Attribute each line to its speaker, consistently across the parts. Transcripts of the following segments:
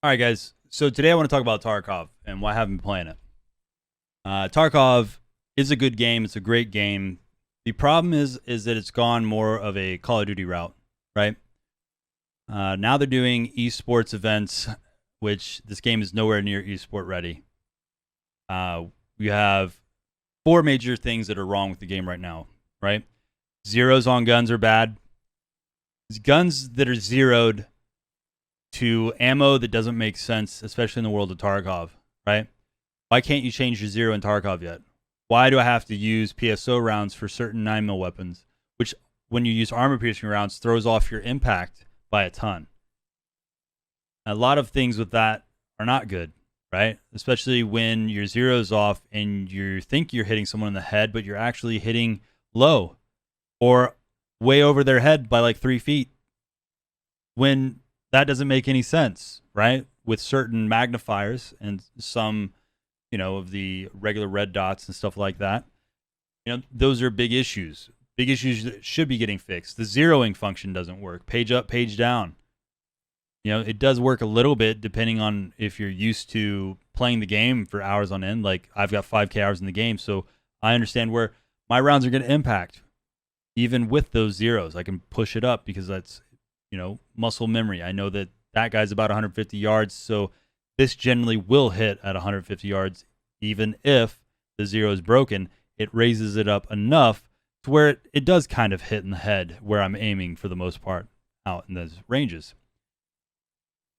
Speaker 1: All right, guys. So today I want to talk about Tarkov and why I haven't been playing it. Tarkov is a good game. It's a great game. The problem is that it's gone more of a Call of Duty route, right? Now they're doing esports events, which this game is nowhere near esport ready. We have four major things that are wrong with the game right now, right? Zeros on guns are bad. Guns that are zeroed to ammo that doesn't make sense, especially in the world of Tarkov, right? Why can't you change your zero in Tarkov yet? Why do I have to use PSO rounds for certain 9mm weapons, which when you use armor-piercing rounds throws off your impact by a ton? A lot of things with that are not good, right? Especially when your zero's off and you think you're hitting someone in the head, but you're actually hitting low or way over their head by like 3 feet. When that doesn't make any sense, right? With certain magnifiers and some, of the regular red dots and stuff like that, those are big issues. Big issues that should be getting fixed. The zeroing function doesn't work. Page up, page down. It does work a little bit depending on if you're used to playing the game for hours on end. Like I've got 5K hours in the game, so I understand where my rounds are going to impact. Even with those zeros, I can push it up because that's muscle memory. I know that guy's about 150 yards, so this generally will hit at 150 yards, even if the zero is broken. It raises it up enough to where it does kind of hit in the head where I'm aiming for the most part out in those ranges.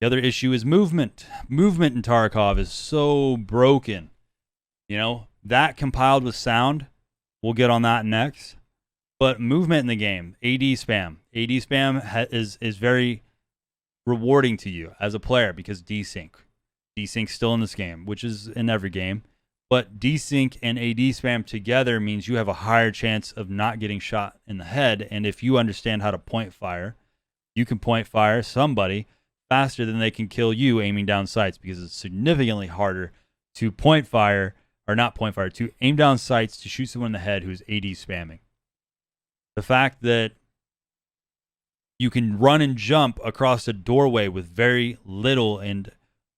Speaker 1: The other issue is movement. Movement in Tarkov is so broken. That compiled with sound, we'll get on that next. But movement in the game, AD spam. AD spam is very rewarding to you as a player because desync. Desync's still in this game, which is in every game. But desync and AD spam together means you have a higher chance of not getting shot in the head. And if you understand how to point fire, you can point fire somebody faster than they can kill you aiming down sights, because it's significantly harder to point fire, or not point fire, to aim down sights to shoot someone in the head who's AD spamming. The fact that you can run and jump across a doorway with very little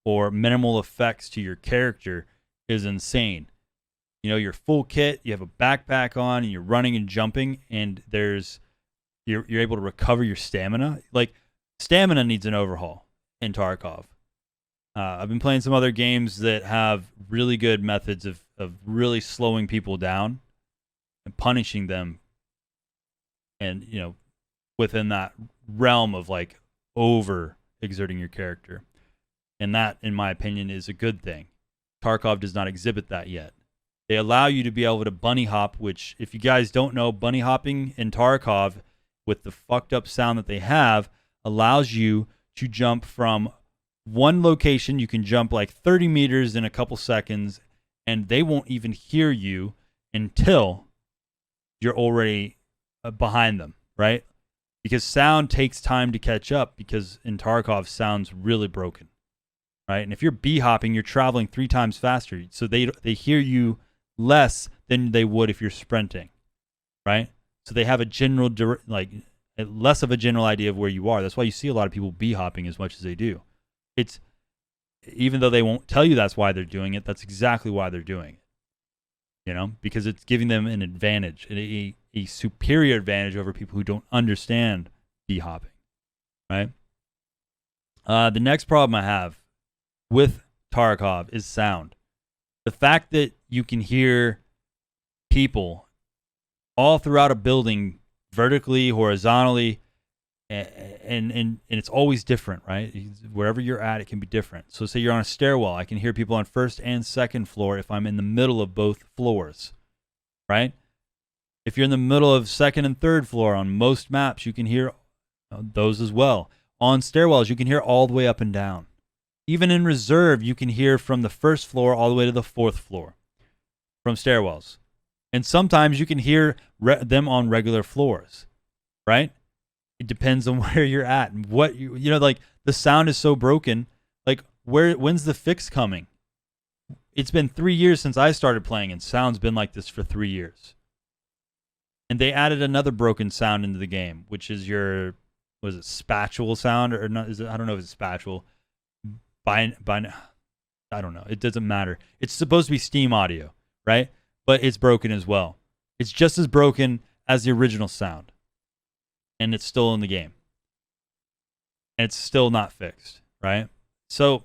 Speaker 1: or minimal effects to your character is insane. You're full kit, you have a backpack on, and you're running and jumping, and you're able to recover your stamina. Like, stamina needs an overhaul in Tarkov. I've been playing some other games that have really good methods of really slowing people down and punishing them. And, within that realm of like over exerting your character. And that, in my opinion, is a good thing. Tarkov does not exhibit that yet. They allow you to be able to bunny hop, which, if you guys don't know, bunny hopping in Tarkov with the fucked up sound that they have allows you to jump from one location. You can jump like 30 meters in a couple seconds, and they won't even hear you until you're already behind them, right? Because sound takes time to catch up, because in Tarkov, sound's really broken, right? And if you're b-hopping, you're traveling 3 times faster, so they hear you less than they would if you're sprinting, right? So they have a general, less of a general idea of where you are. That's why you see a lot of people b-hopping as much as they do. It's, even though they won't tell you that's why they're doing it, that's exactly why they're doing it. Because it's giving them an advantage, a superior advantage over people who don't understand b-hopping, right? The next problem I have with Tarkov is sound. The fact that you can hear people all throughout a building, vertically, horizontally, and it's always different, right? Wherever you're at, it can be different. So say you're on a stairwell, I can hear people on first and second floor if I'm in the middle of both floors, right? If you're in the middle of second and third floor on most maps, you can hear those as well. On stairwells, you can hear all the way up and down. Even in reserve, you can hear from the first floor all the way to the 4th floor from stairwells. And sometimes you can hear them on regular floors, right? It depends on where you're at and what like the sound is so broken. Like, when's the fix coming? It's been 3 years since I started playing, and sound's been like this for 3 years. And they added another broken sound into the game, which is your, was it spatule sound or not? I don't know if it's spatule, I don't know. It doesn't matter. It's supposed to be Steam audio, right? But it's broken as well. It's just as broken as the original sound. And it's still in the game. And it's still not fixed, right? So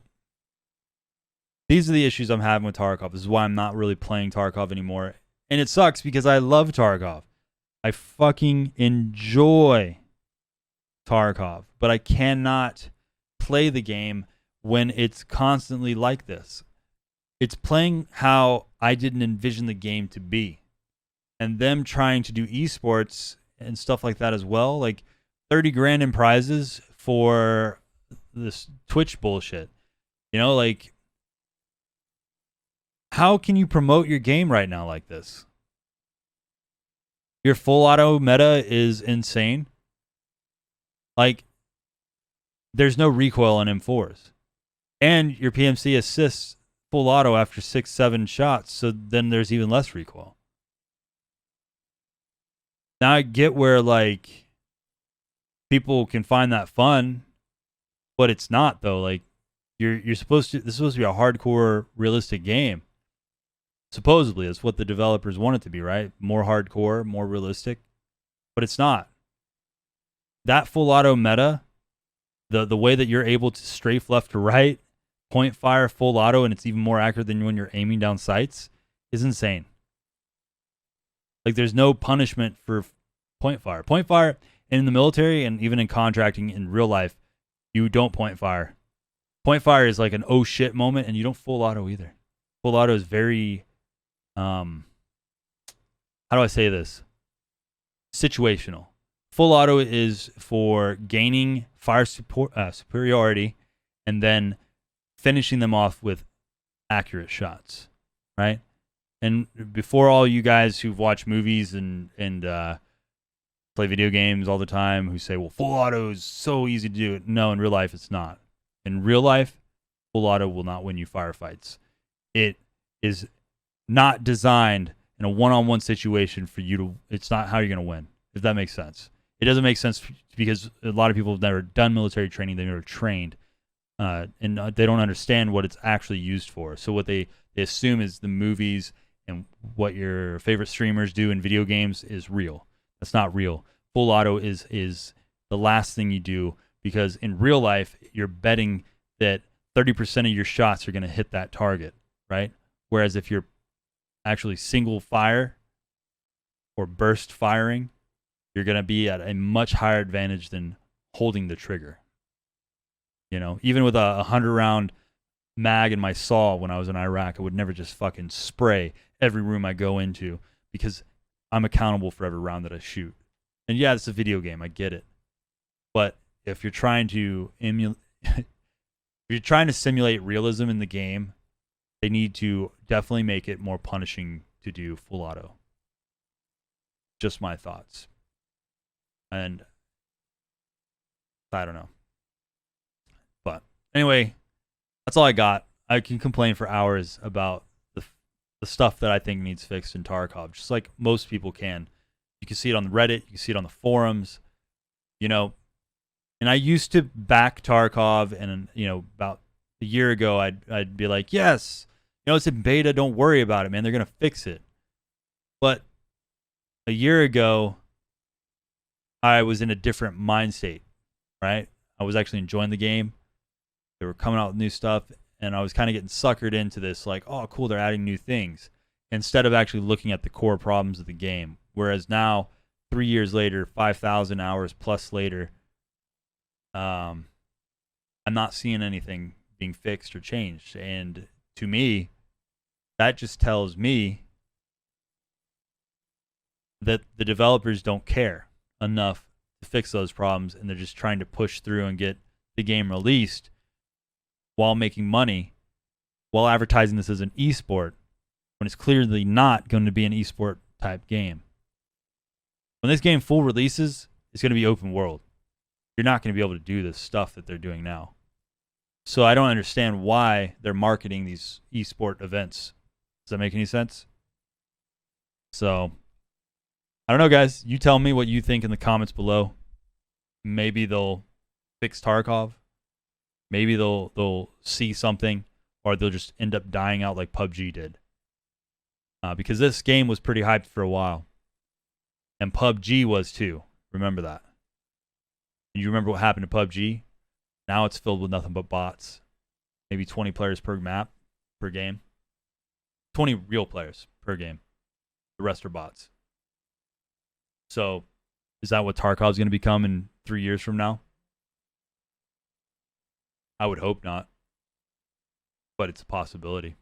Speaker 1: these are the issues I'm having with Tarkov. This is why I'm not really playing Tarkov anymore. And it sucks because I love Tarkov. I fucking enjoy Tarkov. But I cannot play the game when it's constantly like this. It's playing how I didn't envision the game to be. And them trying to do esports and stuff like that as well. Like 30 grand in prizes for this Twitch bullshit. You know, like, how can you promote your game right now like this? Your full auto meta is insane. Like, there's no recoil on M4s. And your PMC assists full auto after 6-7 shots, so then there's even less recoil. Now I get where, like, people can find that fun, but it's not, though. Like, you're supposed to, this is supposed to be a hardcore, realistic game. Supposedly, that's what the developers want it to be, right? More hardcore, more realistic. But it's not. That full auto meta, the way that you're able to strafe left to right, point fire full auto, and it's even more accurate than when you're aiming down sights, is insane. Like, there's no punishment for point fire. Point fire in the military and even in contracting in real life, you don't point fire. Point fire is like an oh shit moment, and you don't full auto either. Full auto is very, how do I say this? Situational. Full auto is for gaining fire superiority and then finishing them off with accurate shots, right? And before all you guys who've watched movies and play video games all the time who say, well, full auto is so easy to do. No, in real life, it's not. In real life, full auto will not win you firefights. It is not designed in a one-on-one situation for you to, it's not how you're going to win, if that makes sense. It doesn't make sense because a lot of people have never done military training. They've never trained. And they don't understand what it's actually used for. So what they assume is the movies and what your favorite streamers do in video games is real. That's not real. Full auto is the last thing you do, because in real life, you're betting that 30% of your shots are going to hit that target, right? Whereas if you're actually single fire or burst firing, you're going to be at a much higher advantage than holding the trigger. You know, even with a 100-round mag in my saw when I was in Iraq, I would never just fucking spray every room I go into because I'm accountable for every round that I shoot. And yeah, it's a video game. I get it. But if you're trying to if you're trying to simulate realism in the game, they need to definitely make it more punishing to do full auto. Just my thoughts. And I don't know. But anyway, that's all I got. I can complain for hours about the stuff that I think needs fixed in Tarkov, just like most people can. You can see it on Reddit. You can see it on the forums. You know, and I used to back Tarkov, and you know, about a year ago, I'd be like, yes, you know, it's in beta. Don't worry about it, man. They're gonna fix it. But a year ago, I was in a different mind state, right? I was actually enjoying the game. They were coming out with new stuff, and I was kind of getting suckered into this, like, oh, cool, they're adding new things, instead of actually looking at the core problems of the game. Whereas now, 3 years later, 5,000 hours plus later, I'm not seeing anything being fixed or changed. And to me, that just tells me that the developers don't care enough to fix those problems, and they're just trying to push through and get the game released while making money, while advertising this as an esport, when it's clearly not going to be an esport type game. When this game full releases, it's going to be open world. You're not going to be able to do this stuff that they're doing now. So I don't understand why they're marketing these esport events. Does that make any sense? So I don't know, guys. You tell me what you think in the comments below. Maybe they'll fix Tarkov. Maybe they'll see something, or they'll just end up dying out like PUBG did. Because this game was pretty hyped for a while. And PUBG was too. Remember that. And you remember what happened to PUBG? Now it's filled with nothing but bots. Maybe 20 players per map, per game. 20 real players per game. The rest are bots. So, is that what Tarkov's going to become in 3 years from now? I would hope not. But it's a possibility.